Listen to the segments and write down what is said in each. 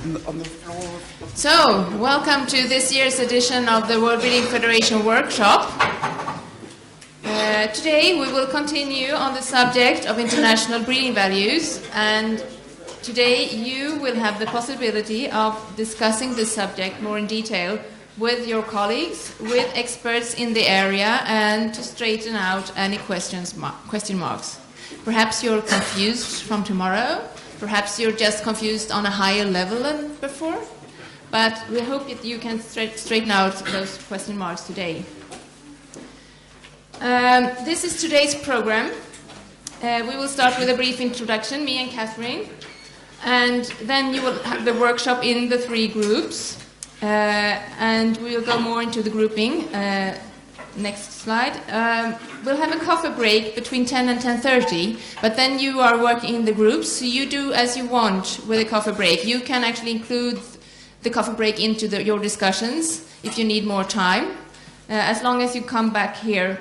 on the floor. So, welcome to this year's edition of the World Breeding Federation workshop. Today we will continue on the subject of international breeding values, and today you will have the possibility of discussing this subject more in detail with your colleagues, with experts in the area, and to straighten out any question marks. Perhaps you're confused from tomorrow, perhaps you're just confused on a higher level than before, but we hope that you can straighten out those question marks today. This is today's program. We will start with a brief introduction, me and Kathrin, and then you will have the workshop in the three groups, and we will go more into the grouping. Next slide. We'll have a coffee break between 10 and 10:30, but then you are working in the groups, so you do as you want with a coffee break. You can actually include the coffee break into your discussions if you need more time, as long as you come back here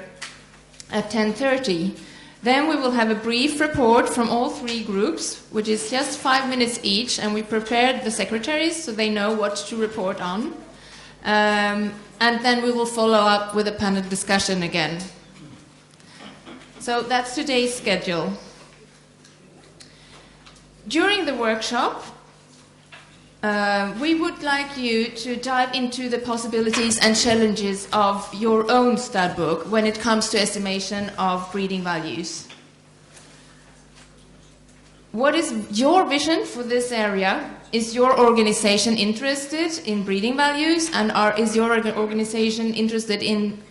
at 10:30. Then we will have a brief report from all three groups, which is just 5 minutes each, and we prepared the secretaries so they know what to report on. And then we will follow up with a panel discussion again. So that's today's schedule. During the workshop, we would like you to dive into the possibilities and challenges of your own stud book when it comes to estimation of breeding values. What is your vision for this area? Is your organization interested in breeding values, and is your organization interested in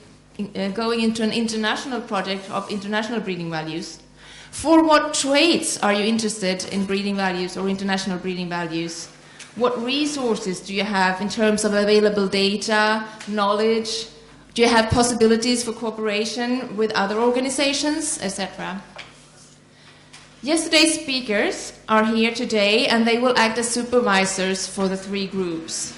going into an international project of international breeding values? For what traits are you interested in breeding values or international breeding values? What resources do you have in terms of available data, knowledge? Do you have possibilities for cooperation with other organizations, etc.? Yesterday's speakers are here today, and they will act as supervisors for the three groups.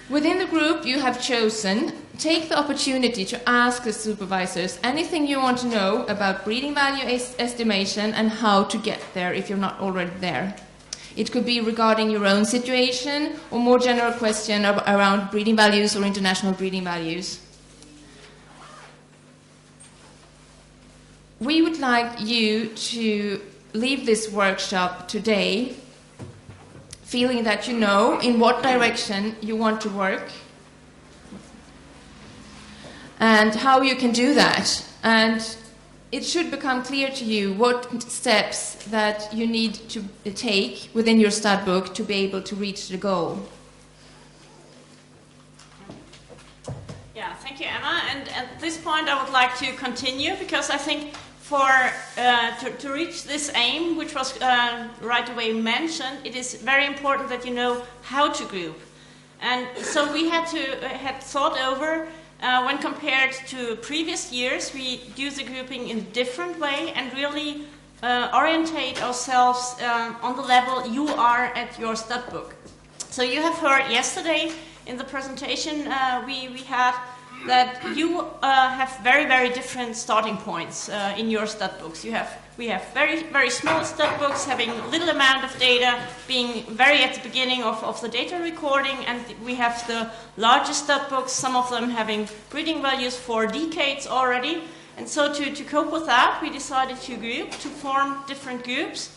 Within the group you have chosen, take the opportunity to ask the supervisors anything you want to know about breeding value estimation and how to get there if you're not already there. It could be regarding your own situation or more general question around breeding values or international breeding values. We would like you to leave this workshop today feeling that you know in what direction you want to work and how you can do that. And it should become clear to you what steps that you need to take within your stud book to be able to reach the goal. Yeah, thank you, Emma. And at this point I would like to continue, because I think to reach this aim, which was right away mentioned, it is very important that you know how to group. And so we had thought over, when compared to previous years, we do the grouping in a different way and really orientate ourselves on the level you are at your stud book. So you have heard yesterday in the presentation we had that you have very, very different starting points in your stud books. We have very, very small stud books having little amount of data, being very at the beginning of the data recording, and we have the largest stud books, some of them having breeding values for decades already. And so to cope with that, we decided to form different groups,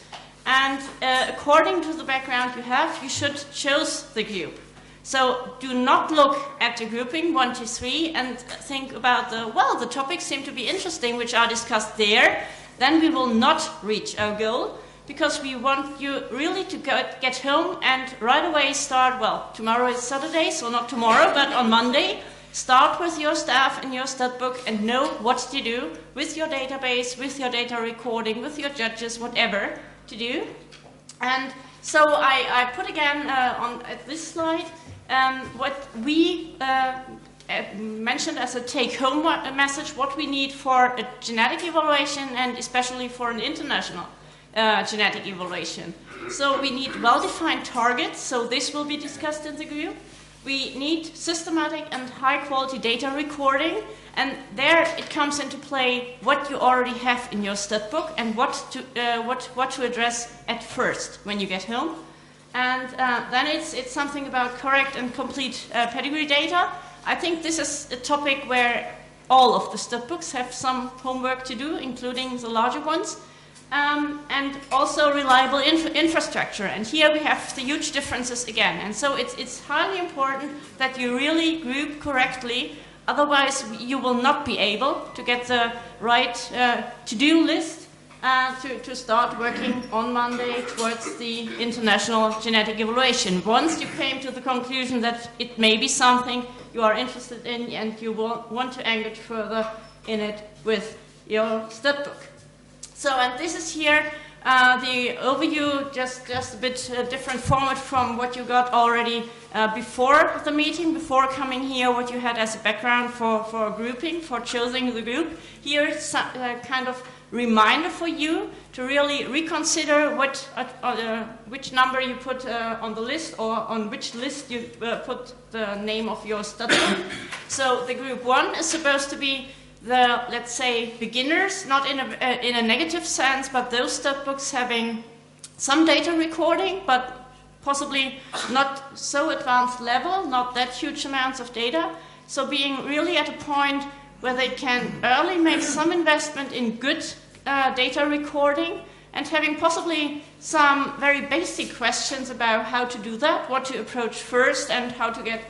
and according to the background you have, you should choose the group. So do not look at the grouping 1, 2, 3 and think about the topics seem to be interesting, which are discussed there. Then we will not reach our goal, because we want you really to get home and right away start, tomorrow is Saturday, so not tomorrow, but on Monday, start with your staff and your stud book and know what to do with your database, with your data recording, with your judges, whatever to do. And so I put again at this slide what we mentioned as a take-home message, what we need for a genetic evaluation and especially for an international genetic evaluation. So we need well-defined targets, so this will be discussed in the group. We need systematic and high-quality data recording, and there it comes into play what you already have in your stud book and what to address at first when you get home. And then it's something about correct and complete pedigree data. I think this is a topic where all of the Studbooks have some homework to do, including the larger ones. And also reliable infrastructure. And here we have the huge differences again. And so it's highly important that you really group correctly. Otherwise, you will not be able to get the right to-do list to start working on Monday towards the international genetic evaluation. Once you came to the conclusion that it may be something you are interested in and you will want to engage further in it with your Studbook. So, and this is here the overview, just a bit different format from what you got already before the meeting, before coming here, what you had as a background for grouping, for choosing the group. Here it's a kind of reminder for you to really reconsider which number you put on the list, or on which list you put the name of your Studbook. So the group 1 is supposed to be the, let's say, beginners, not in a negative sense, but those Studbooks having some data recording, but possibly not so advanced level, not that huge amounts of data. So being really at a point where they can early make some investment in good data recording, and having possibly some very basic questions about how to do that, what to approach first, and how to get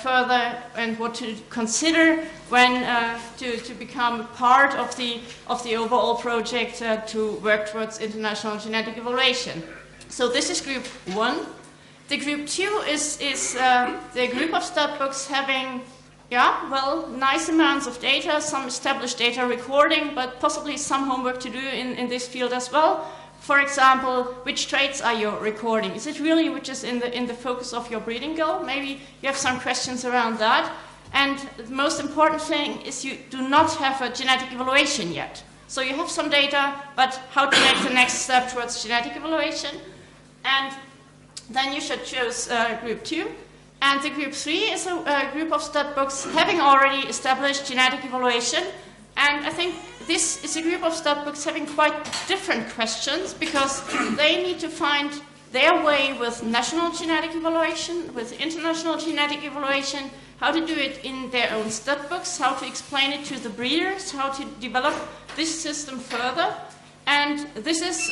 further, and what to consider when to become part of the overall project to work towards international genetic evaluation. So this is group 1. The group 2 is the group of Studbooks having, nice amounts of data, some established data recording, but possibly some homework to do in this field as well. For example, which traits are you recording? Is it really which is in the focus of your breeding goal? Maybe you have some questions around that. And the most important thing is you do not have a genetic evaluation yet. So you have some data, but how to make the next step towards genetic evaluation. And then you should choose group 2. And the group 3 is a group of Studbooks having already established genetic evaluation. And I think this is a group of Studbooks having quite different questions, because they need to find their way with national genetic evaluation, with international genetic evaluation, how to do it in their own Studbooks, how to explain it to the breeders, how to develop this system further. And this is,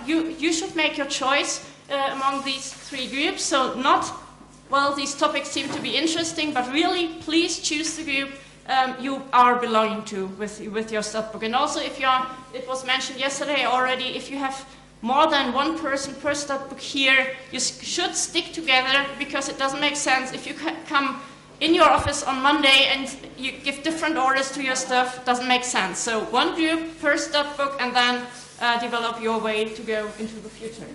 you should make your choice among these 3 groups. So not, well, these topics seem to be interesting, but really please choose the group you are belonging to with your Studbook. And also, if it was mentioned yesterday already, if you have more than one person per Studbook here, you should stick together, because it doesn't make sense if you come in your office on Monday and you give different orders to your stuff. It doesn't make sense. So one group per Studbook, and then develop your way to go into the future.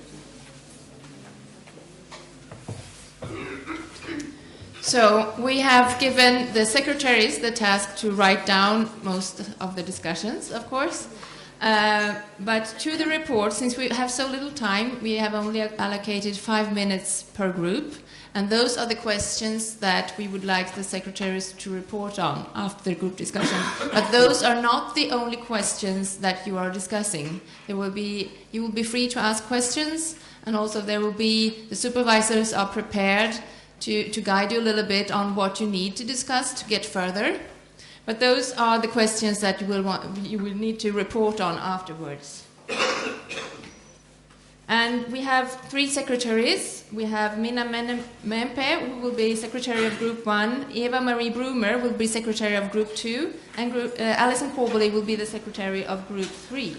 So we have given the secretaries the task to write down most of the discussions, of course. But to the report, since we have so little time, we have only allocated 5 minutes per group. And those are the questions that we would like the secretaries to report on after the group discussion. But those are not the only questions that you are discussing. You will be free to ask questions, and also the supervisors are prepared to guide you a little bit on what you need to discuss to get further. But those are the questions that you will need to report on afterwards. And we have 3 secretaries. We have Minna Mempe, who will be secretary of Group 1. Eva Marie Brumer will be secretary of Group 2. And Alison Corbally will be the secretary of Group 3.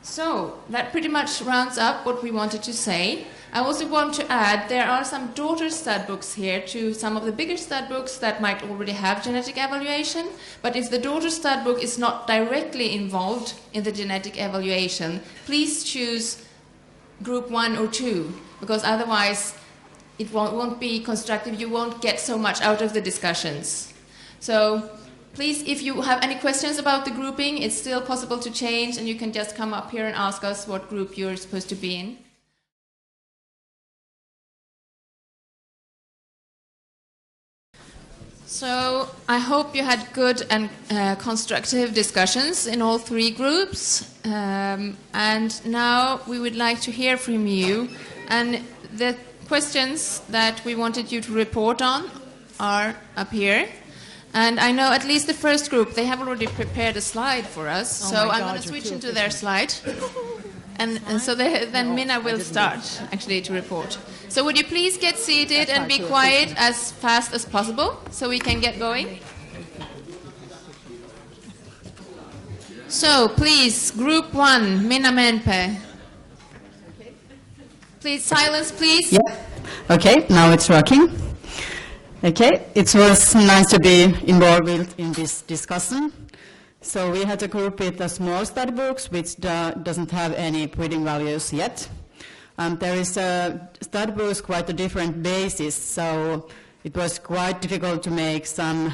So that pretty much rounds up what we wanted to say. I also want to add there are some daughter Studbooks here to some of the bigger Studbooks that might already have genetic evaluation. But if the daughter Studbook is not directly involved in the genetic evaluation, please choose Group 1 or 2, because otherwise it won't be constructive. You won't get so much out of the discussions. So please, if you have any questions about the grouping, it's still possible to change, and you can just come up here and ask us what group you're supposed to be in. So I hope you had good and constructive discussions in all 3 groups. And now we would like to hear from you And the questions that we wanted you to report on are up here. And I know at least the first group, they have already prepared a slide for us. Oh so I'm going to switch into their slide. And so then Minna will start, actually, to report. So would you please get seated and be quiet as fast as possible so we can get going? So, please, group 1, Minna Menpe. Please, silence, please. Yeah. Okay, now it's working. Okay, it was nice to be involved in this discussion. So we had a group with the small Studbooks, which doesn't have any breeding values yet. There is Studbooks quite a different basis, so it was quite difficult to make some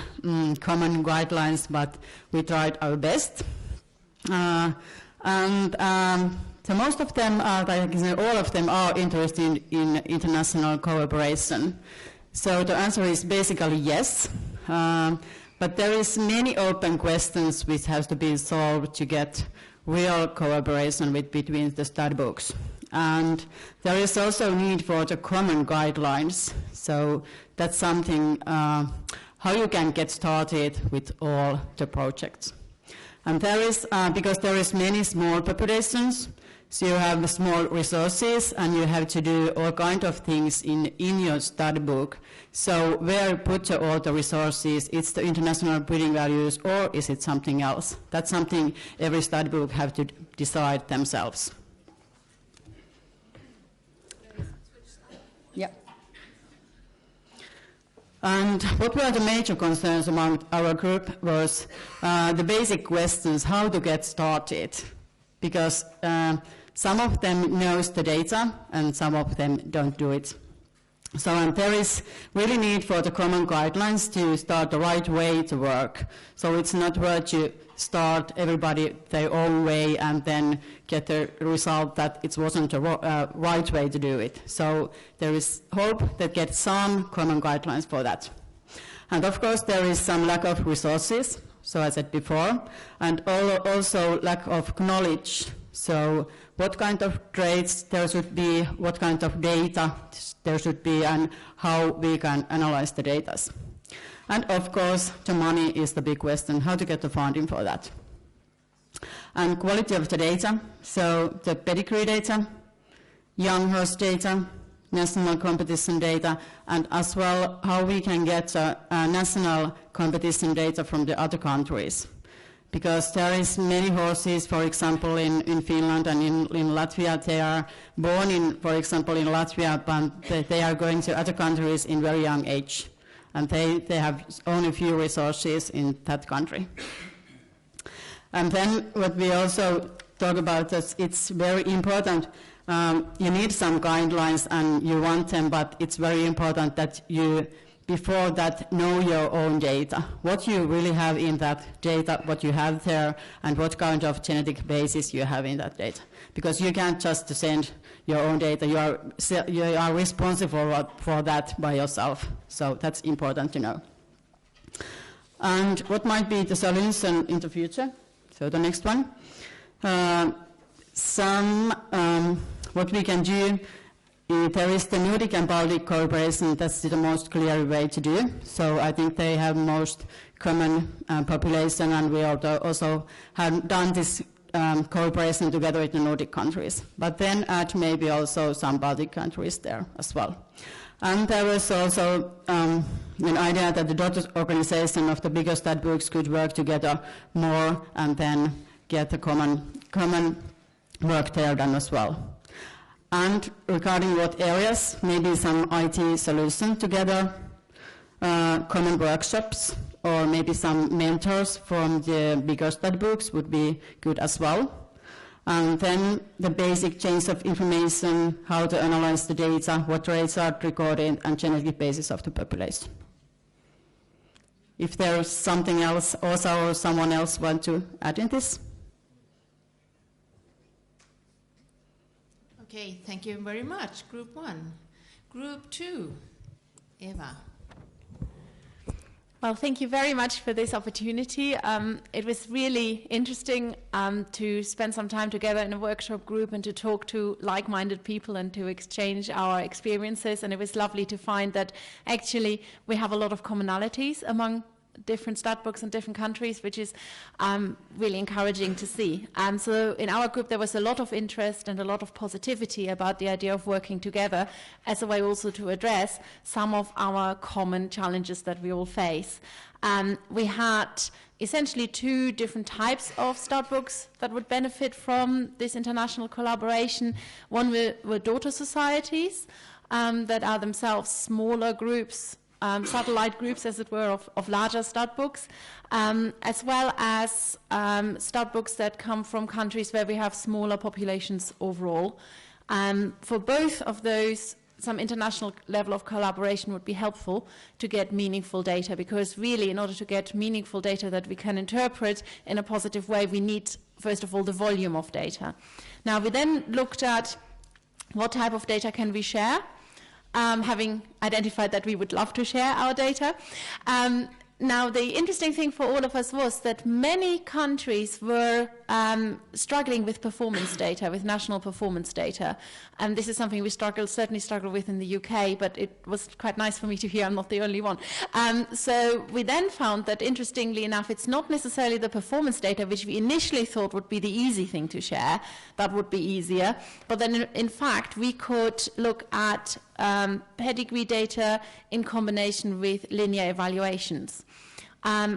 common guidelines, but we tried our best. So most of them are, all of them are interested in international cooperation. So the answer is basically yes. But there is many open questions which have to be solved to get real cooperation between the Studbooks. And there is also need for the common guidelines. So that's something, how you can get started with all the projects. And there is, because there is many small populations, so you have small resources and you have to do all kinds of things in your study book. So where put all the resources, it's the international breeding values or is it something else? That's something every study book have to decide themselves. Yeah. And what were the major concerns among our group was the basic questions, how to get started. Because some of them knows the data and some of them don't do it. So there is really need for the common guidelines to start the right way to work. So it's not worth to start everybody their own way and then get the result that it wasn't the right way to do it. So there is hope that get some common guidelines for that. And of course there is some lack of resources, so I said before, and also lack of knowledge. So what kind of traits there should be, what kind of data there should be, and how we can analyze the data. And of course, the money is the big question, how to get the funding for that. And quality of the data, so the pedigree data, young horse data, national competition data, and as well how we can get national competition data from the other countries. Because there is many horses, for example, in Finland and in Latvia, they are born in, for example, in Latvia, but they are going to other countries in very young age. And they have only few resources in that country. And then what we also talk about is it's very important. You need some guidelines and you want them, but it's very important that you, before that, know your own data. What you really have in that data, what you have there, and what kind of genetic basis you have in that data. Because you can't just send your own data. You are responsible for that by yourself. So that's important to know. And what might be the solution in the future? So the next one. What we can do, there is the Nordic and Baltic cooperation. That's the most clear way to do. So I think they have most common population, and we also have done this cooperation together with the Nordic countries. But then add maybe also some Baltic countries there as well. And there was also an idea that the daughter organization of the bigger Studbooks could work together more and then get a common work there done as well. And regarding what areas, maybe some IT solution together, common workshops, or maybe some mentors from the bigger Studbooks would be good as well. And then the basic chains of information, how to analyze the data, what rates are recorded, and genetic basis of the population. If there is something else also, or someone else want to add in this? Okay, thank you very much, Group 1. Group 2, Eva. Well, thank you very much for this opportunity. It was really interesting to spend some time together in a workshop group and to talk to like-minded people and to exchange our experiences. And it was lovely to find that actually we have a lot of commonalities among different Studbooks in different countries, which is really encouraging to see. So in our group there was a lot of interest and a lot of positivity about the idea of working together as a way also to address some of our common challenges that we all face. We had essentially two different types of Studbooks that would benefit from this international collaboration. One were daughter societies that are themselves smaller groups, satellite groups, as it were, of larger Studbooks, as well as Studbooks that come from countries where we have smaller populations overall. For both of those, some international level of collaboration would be helpful to get meaningful data, because really, in order to get meaningful data that we can interpret in a positive way, we need, first of all, the volume of data. Now, we then looked at what type of data can we share, having identified that we would love to share our data. Now, the interesting thing for all of us was that many countries were struggling with performance data, with national performance data. And this is something we certainly struggle with in the UK, but it was quite nice for me to hear I'm not the only one. So we then found that, interestingly enough, it's not necessarily the performance data, which we initially thought would be the easy thing to share, that would be easier. But then, in fact, we could look at pedigree data in combination with linear evaluations.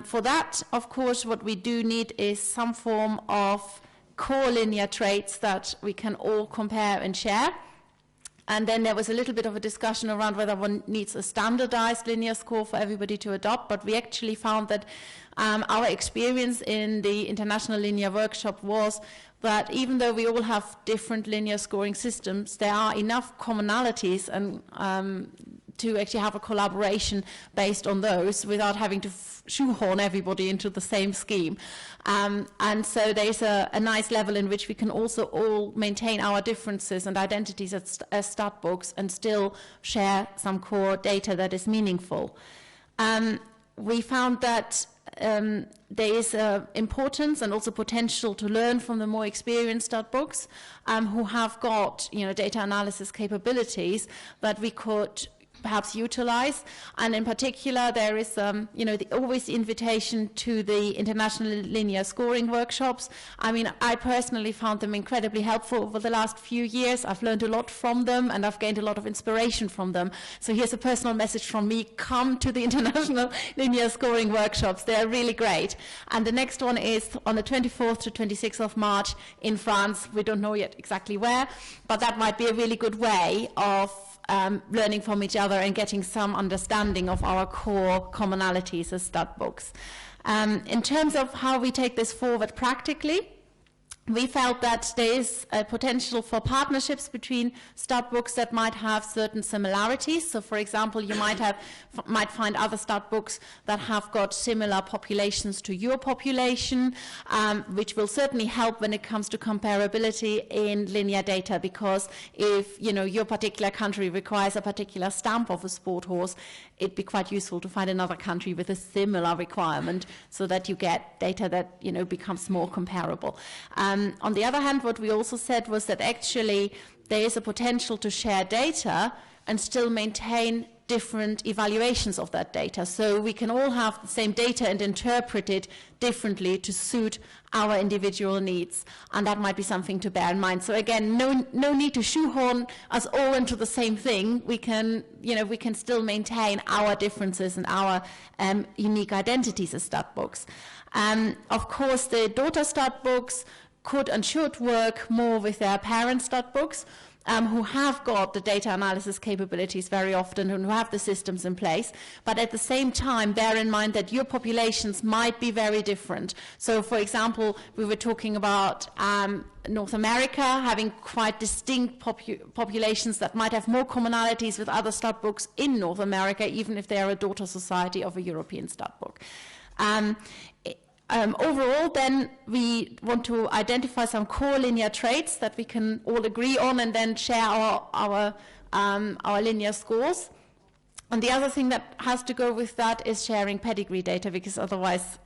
For that, of course, what we do need is some form of core linear traits that we can all compare and share. And then there was a little bit of a discussion around whether one needs a standardized linear score for everybody to adopt, but we actually found that our experience in the International Linear Workshop was that even though we all have different linear scoring systems, there are enough commonalities and to actually have a collaboration based on those without having to shoehorn everybody into the same scheme. And so there's a nice level in which we can also all maintain our differences and identities as Studbooks and still share some core data that is meaningful. We found that there is importance and also potential to learn from the more experienced Studbooks who have got data analysis capabilities that we could perhaps utilize. And in particular, there is always the invitation to the International Linear Scoring Workshops. I mean, I personally found them incredibly helpful over the last few years. I've learned a lot from them and I've gained a lot of inspiration from them. So here's a personal message from me: come to the International Linear Scoring Workshops. They're really great. And the next one is on the 24th to 26th of March in France. We don't know yet exactly where, but that might be a really good way of learning from each other and getting some understanding of our core commonalities as Studbooks. In terms of how we take this forward practically, we felt that there is a potential for partnerships between Studbooks that might have certain similarities. So, for example, you might find other Studbooks that have got similar populations to your population, which will certainly help when it comes to comparability in linear data, because if your particular country requires a particular stamp of a sport horse, it'd be quite useful to find another country with a similar requirement so that you get data that becomes more comparable. On the other hand, what we also said was that actually there is a potential to share data and still maintain different evaluations of that data. So we can all have the same data and interpret it differently to suit our individual needs, and that might be something to bear in mind. So again, no need to shoehorn us all into the same thing. We can still maintain our differences and our unique identities as Studbooks. Of course, the daughter Studbooks could and should work more with their parent Studbooks, who have got the data analysis capabilities very often and who have the systems in place. But at the same time, bear in mind that your populations might be very different. So, for example, we were talking about North America having quite distinct populations that might have more commonalities with other Studbooks in North America, even if they are a daughter society of a European Studbook. Overall, then, we want to identify some core linear traits that we can all agree on and then share our linear scores. And the other thing that has to go with that is sharing pedigree data, because otherwise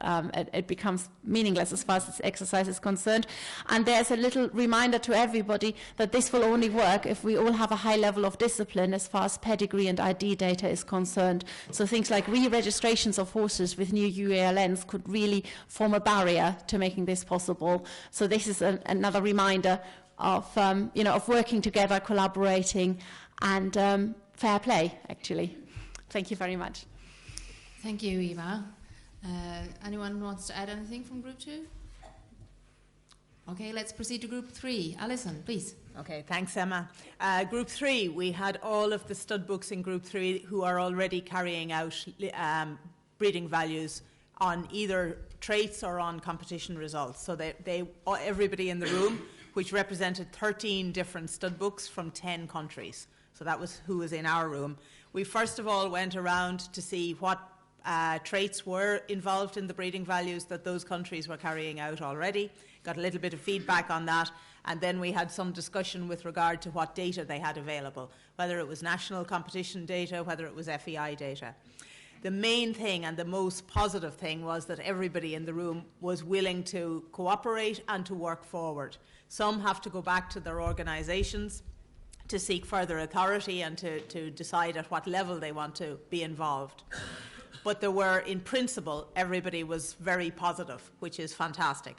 it becomes meaningless as far as this exercise is concerned. And there's a little reminder to everybody that this will only work if we all have a high level of discipline as far as pedigree and ID data is concerned. So things like re-registrations of horses with new UALNs could really form a barrier to making this possible. So this is another reminder of, of working together, collaborating, and fair play, actually. Thank you very much. Thank you, Eva. Anyone wants to add anything from Group 2? Okay, let's proceed to Group 3. Alison, please. Okay, thanks, Emma. Group 3, we had all of the Studbooks in Group 3 who are already carrying out breeding values on either traits or on competition results. So everybody in the room, which represented 13 different Studbooks from 10 countries. So that was who was in our room. We first of all went around to see what traits were involved in the breeding values that those countries were carrying out already, got a little bit of feedback on that, and then we had some discussion with regard to what data they had available, whether it was national competition data, whether it was FEI data. The main thing and the most positive thing was that everybody in the room was willing to cooperate and to work forward. Some have to go back to their organisations to seek further authority and to decide at what level they want to be involved. But there were, in principle, everybody was very positive, which is fantastic.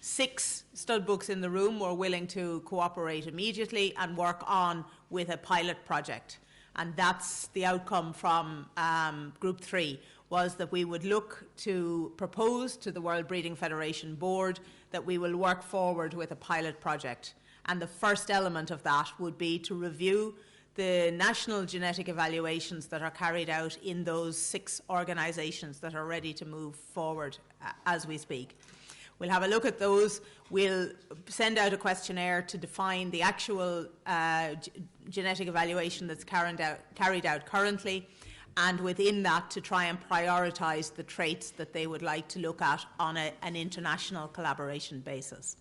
6 Studbooks in the room were willing to cooperate immediately and work on with a pilot project. And that's the outcome from Group 3, was that we would look to propose to the World Breeding Federation Board that we will work forward with a pilot project. And the first element of that would be to review the national genetic evaluations that are carried out in those 6 organisations that are ready to move forward as we speak. We'll have a look at those. We'll send out a questionnaire to define the actual genetic evaluation that's carried out currently, and within that to try and prioritise the traits that they would like to look at on an international collaboration basis.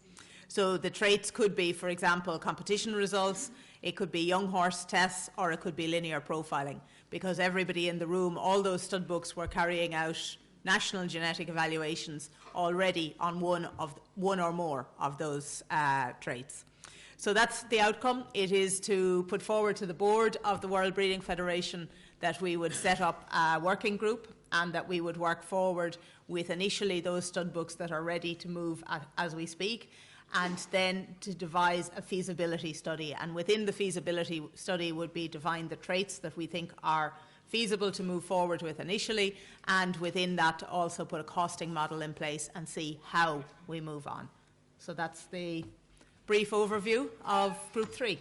So the traits could be, for example, competition results, it could be young horse tests, or it could be linear profiling, because everybody in the room, all those Studbooks were carrying out national genetic evaluations already on one or more of those traits. So that's the outcome. It is to put forward to the board of the World Breeding Federation that we would set up a working group and that we would work forward with initially those Studbooks that are ready to move as we speak, and then to devise a feasibility study. And within the feasibility study would be define the traits that we think are feasible to move forward with initially, and within that to also put a costing model in place and see how we move on. So that's the brief overview of Group 3.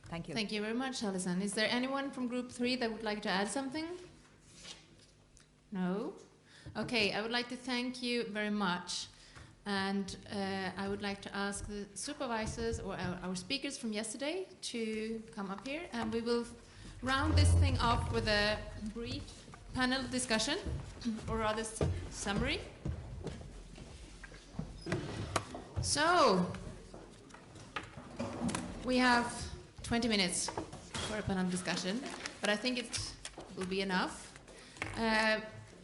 Thank you. Thank you very much, Alison. Is there anyone from Group 3 that would like to add something? No? Okay, I would like to thank you very much. And I would like to ask the supervisors or our speakers from yesterday to come up here, and we will round this thing off with a brief panel discussion, or rather summary. So, we have 20 minutes for a panel discussion, but I think it will be enough.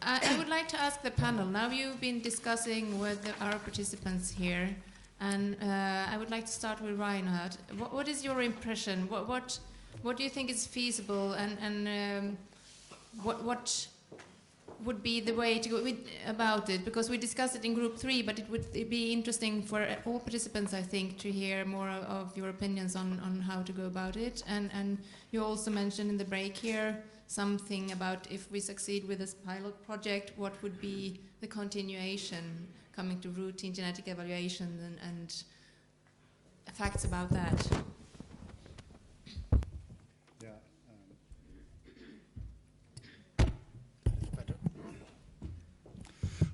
I would like to ask the panel, now you've been discussing with our participants here, and I would like to start with Reinhard. What is your impression? What do you think is feasible, and what would be the way to go about it? Because we discussed it in Group 3, but it would be interesting for all participants, I think, to hear more of your opinions on how to go about it. And you also mentioned in the break here something about if we succeed with this pilot project, what would be the continuation coming to routine genetic evaluation and facts about that.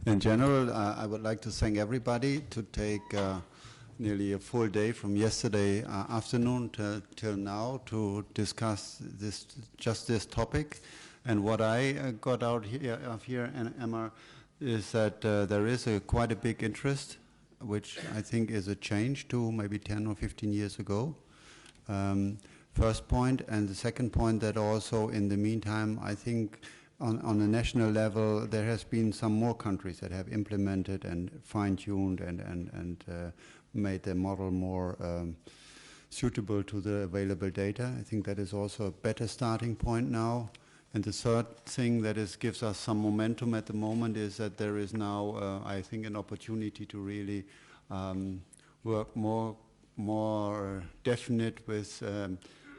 In general, I would like to thank everybody to take nearly a full day from yesterday afternoon till now to discuss this topic. And what I got out here, Emma, is that there is quite a big interest, which I think is a change to maybe 10 or 15 years ago. first point. And the second point, that also in the meantime, I think on a national level, there has been some more countries that have implemented and fine-tuned and made their model more suitable to the available data. I think that is also a better starting point now. And the third thing that gives us some momentum at the moment is that there is now, I think, an opportunity to really work more definite with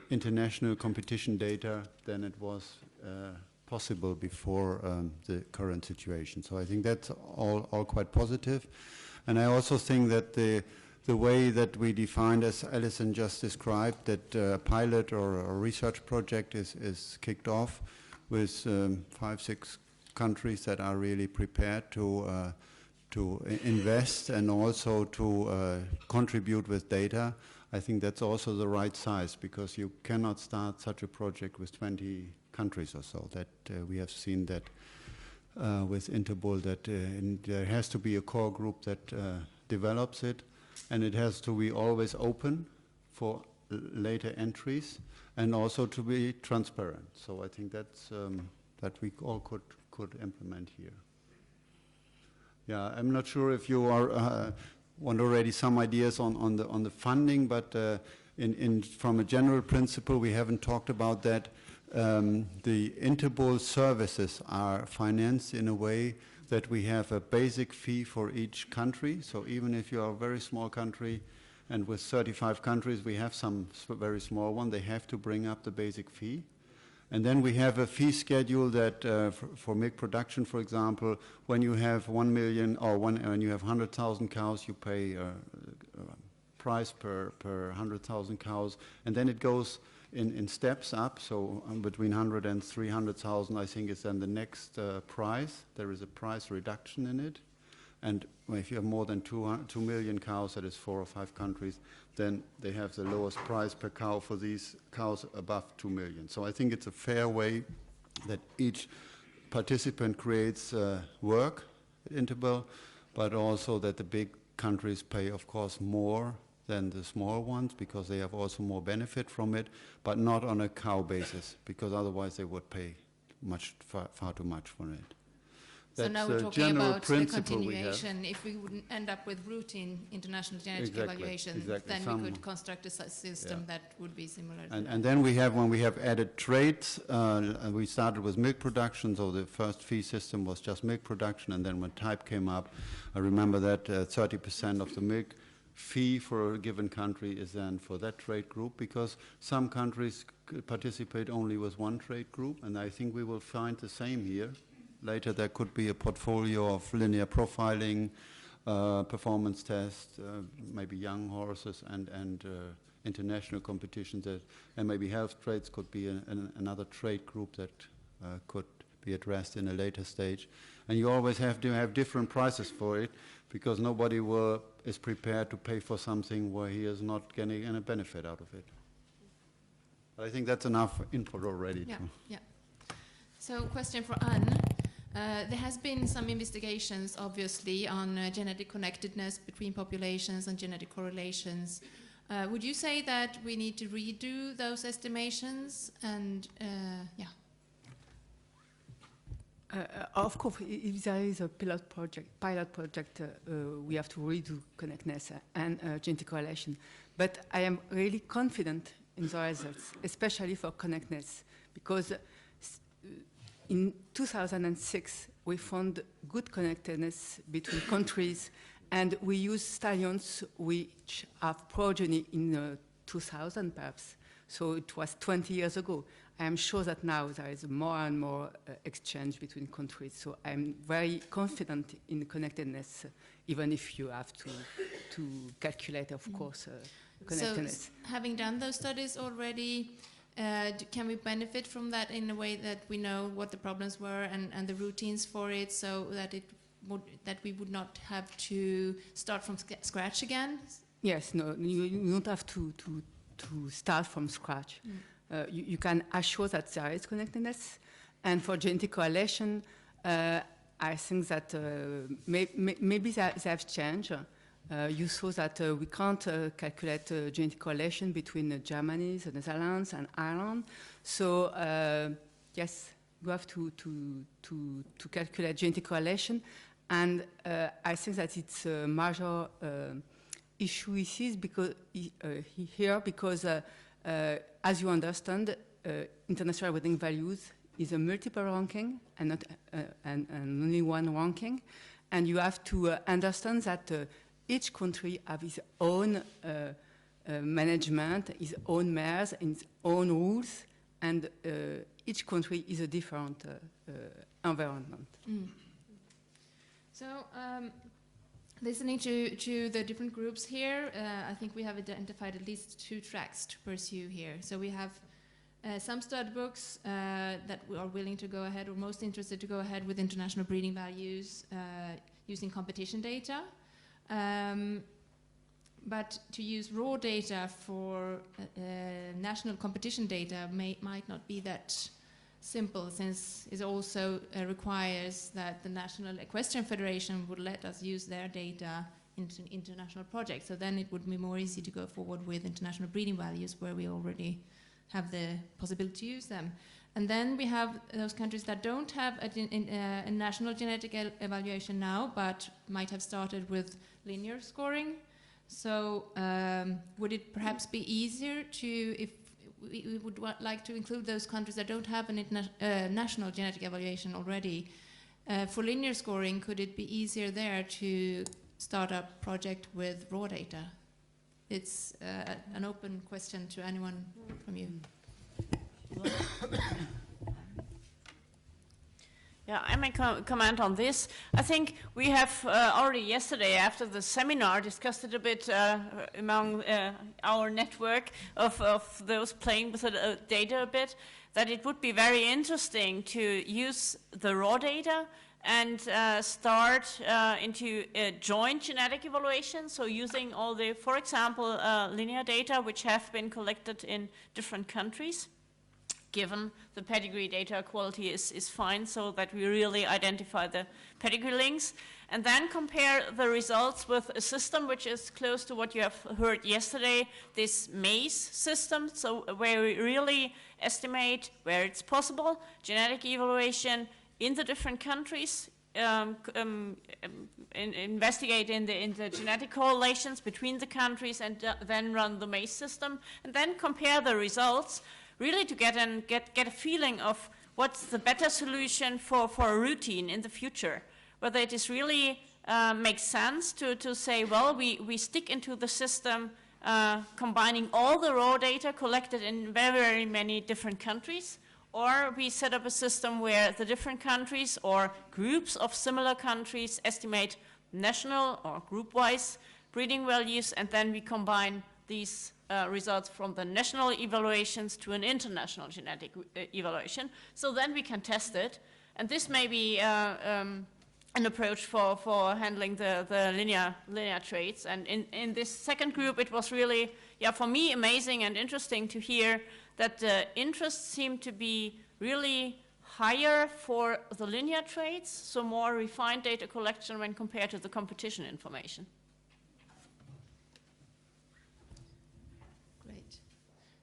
international competition data than it was possible before the current situation. So I think that's all quite positive. And I also think that the way that we defined, as Alison just described, that a pilot or a research project is kicked off with 5-6 countries that are really prepared to invest and also to contribute with data. I think that's also the right size, because you cannot start such a project with 20 countries or so. That we have seen that with Interpol, that there has to be a core group that develops it, and it has to be always open for later entries, and also to be transparent. So I think that's that we all could implement here. Yeah, I'm not sure if you want already some ideas on the funding, but from a general principle, we haven't talked about that. The Interpol services are financed in a way that we have a basic fee for each country. So even if you are a very small country, and with 35 countries, we have some very small one, they have to bring up the basic fee. And then we have a fee schedule that for milk production, for example, when you have 1 million or when you have 100,000 cows, you pay a price per 100,000 cows, and then it goes in steps up. So between 100 and 300,000, I think, is then the next price. There is a price reduction in it. And if you have more than 2 million cows, that is 4 or 5 countries, then they have the lowest price per cow for these cows above 2 million. So I think it's a fair way that each participant creates work at Interpol, but also that the big countries pay, of course, more than the small ones, because they have also more benefit from it, but not on a cow basis, because otherwise they would pay far too much for it. So now we're talking about the continuation. If we wouldn't end up with routine international genetic evaluation, then we could construct a system that would be similar. And then we have, when we have added traits, we started with milk production, so the first fee system was just milk production, and then when type came up, I remember that 30% of the milk fee for a given country is then for that trait group, because some countries participate only with one trait group, and I think we will find the same here. Later there could be a portfolio of linear profiling, performance tests, maybe young horses and international competitions, and maybe health traits could be another trait group that could be addressed in a later stage. And you always have to have different prices for it, because nobody is prepared to pay for something where he is not getting any benefit out of it. But I think that's enough input already. Yeah. So question for Anne. There has been some investigations, obviously, on genetic connectedness between populations and genetic correlations. Would you say that we need to redo those estimations? And Of course, if there is a pilot project, we have to redo connectedness and genetic correlation. But I am really confident in the results, especially for connectedness, because in 2006, we found good connectedness between countries, and we used stallions which have progeny in 2000, perhaps. So it was 20 years ago. I am sure that now there is more and more exchange between countries. So I'm very confident in connectedness, even if you have to calculate, of course, connectedness. So having done those studies already, can we benefit from that in a way that we know what the problems were and the routines for it, so that we would not have to start from scratch again? Yes, no, you don't have to start from scratch. You can assure that there is connectedness, and for genetic correlation, I think that maybe they have changed. you saw that we can't calculate genetic correlation between Germany, the Netherlands, and Ireland. So yes, you have to calculate genetic correlation, and I think that it's a major issue because as you understand, international weighting values is a multiple ranking and not and only one ranking, and you have to understand that each country has its own management, its own mayors, and its own rules, and each country is a different environment. Mm. So, listening to the different groups here, I think we have identified at least 2 tracks to pursue here. So we have some Studbooks that are willing to go ahead, or most interested to go ahead with international breeding values using competition data. But to use raw data for national competition data might not be that simple, since it also requires that the National Equestrian Federation would let us use their data into international projects. So then it would be more easy to go forward with international breeding values where we already have the possibility to use them. And then we have those countries that don't have a national genetic evaluation now, but might have started with linear scoring. So would it perhaps be easier to, if we would like to include those countries that don't have a national genetic evaluation already, for linear scoring, could it be easier there to start a project with raw data? It's an open question to anyone from you. Yeah, I may comment on this. I think we have already yesterday, after the seminar, discussed it a bit among our network of those playing with the data a bit, that it would be very interesting to use the raw data and start into a joint genetic evaluation, so using all the, for example, linear data which have been collected in different countries, given the pedigree data quality is fine, so that we really identify the pedigree links, and then compare the results with a system which is close to what you have heard yesterday, this MAZE system, so where we really estimate where it's possible, genetic evaluation in the different countries, investigate in the genetic correlations between the countries, and then run the MAZE system, and then compare the results, really to get a feeling of what's the better solution for a routine in the future. Whether it is really makes sense to say, well, we stick into the system combining all the raw data collected in very, very many different countries, or we set up a system where the different countries or groups of similar countries estimate national or group-wise breeding values, and then we combine these results from the national evaluations to an international genetic evaluation. So then we can test it. And this may be an approach for handling the linear traits. And in this second group, it was really, for me, amazing and interesting to hear that the interest seemed to be really higher for the linear traits, so more refined data collection when compared to the competition information. Great.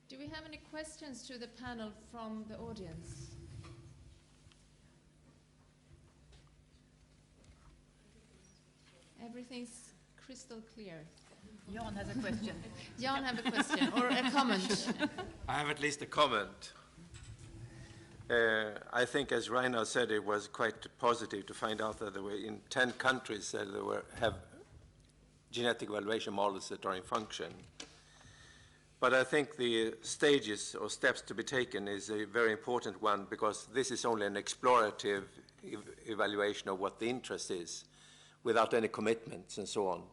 Do we have any questions to the panel from the audience? Everything's crystal clear. Jan has a question. Jan have a question or a comment. I have at least a comment. I think, as Rainer said, it was quite positive to find out that there were in 10 countries that have genetic evaluation models that are in function. But I think the stages or steps to be taken is a very important one, because this is only an explorative evaluation of what the interest is, without any commitments and so on.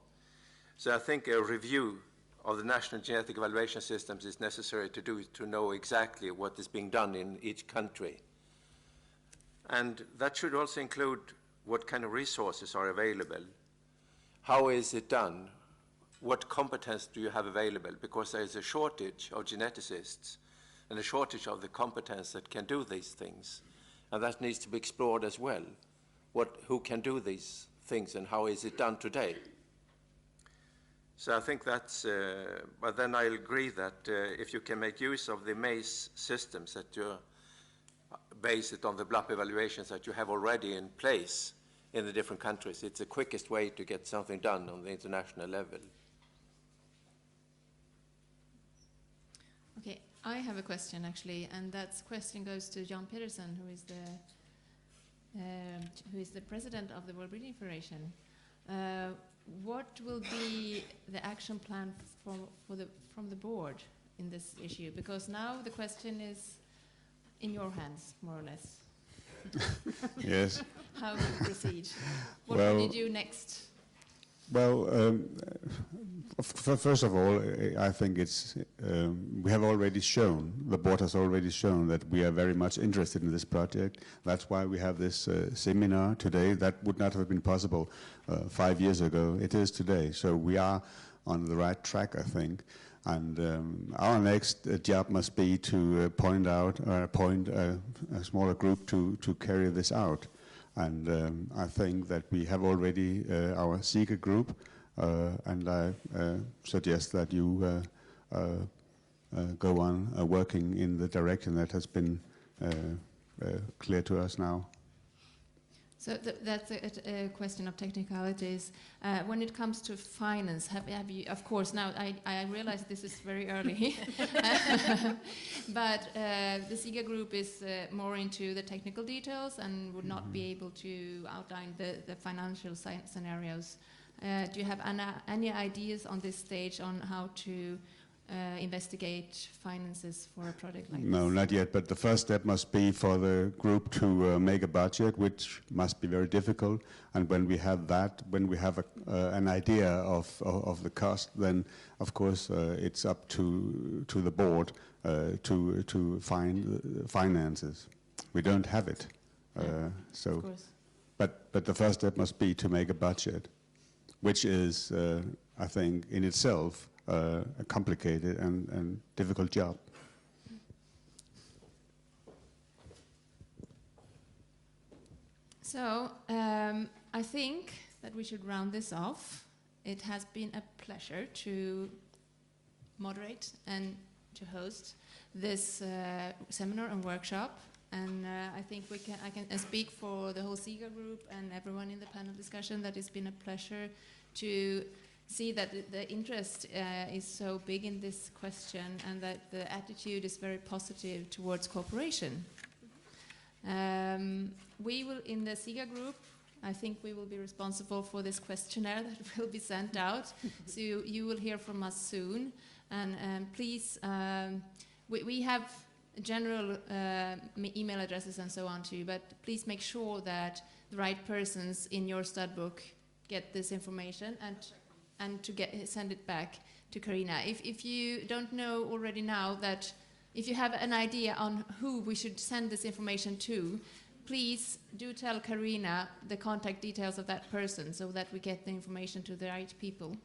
So I think a review of the national genetic evaluation systems is necessary to do to know exactly what is being done in each country. And that should also include what kind of resources are available. How is it done? What competence do you have available? Because there is a shortage of geneticists and a shortage of the competence that can do these things. And that needs to be explored as well. Who can do these things and how is it done today? So I think that's, but then I agree that if you can make use of the MACE systems that you base it on the BLUP evaluations that you have already in place in the different countries, it's the quickest way to get something done on the international level. Okay, I have a question actually, and that question goes to Jan Pedersen, who is the president of the World Breeding Federation. What will be the action plan from the board in this issue? Because now the question is in your hands, more or less. Yes. How will you proceed? What Well, will you do next? Well, first of all, I think it's we have already shown, the board has already shown that we are very much interested in this project. That's why we have this seminar today. That would not have been possible 5 years ago. It is today. So we are on the right track, I think. And our next job must be to appoint a smaller group to carry this out. And I think that we have already our seeker group, and I suggest that you go on working in the direction that has been clear to us now. So that's a question of technicalities. When it comes to finance, have you, of course, now I realize this is very early, but the SIGA group is more into the technical details and would not be able to outline the financial scenarios. Do you have any ideas on this stage on how to investigate finances for a project like this? No, not yet, but the first step must be for the group to make a budget, which must be very difficult. And when we have that, when we have an idea of the cost, then of course it's up to the board to find finances. We don't have it, so. Of course. But the first step must be to make a budget, which is, I think, in itself a complicated and difficult job. So I think that we should round this off. It has been a pleasure to moderate and to host this seminar and workshop. And I think I can speak for the whole SIGA group and everyone in the panel discussion that it's been a pleasure to see that the interest is so big in this question and that the attitude is very positive towards cooperation. We will, in the SIGA group, I think we will be responsible for this questionnaire that will be sent out. So you will hear from us soon. And please, we have general email addresses and so on too, but please make sure that the right persons in your Studbook get this information and to send it back to Karina. If you don't know already now that, if you have an idea on who we should send this information to, please do tell Karina the contact details of that person so that we get the information to the right people.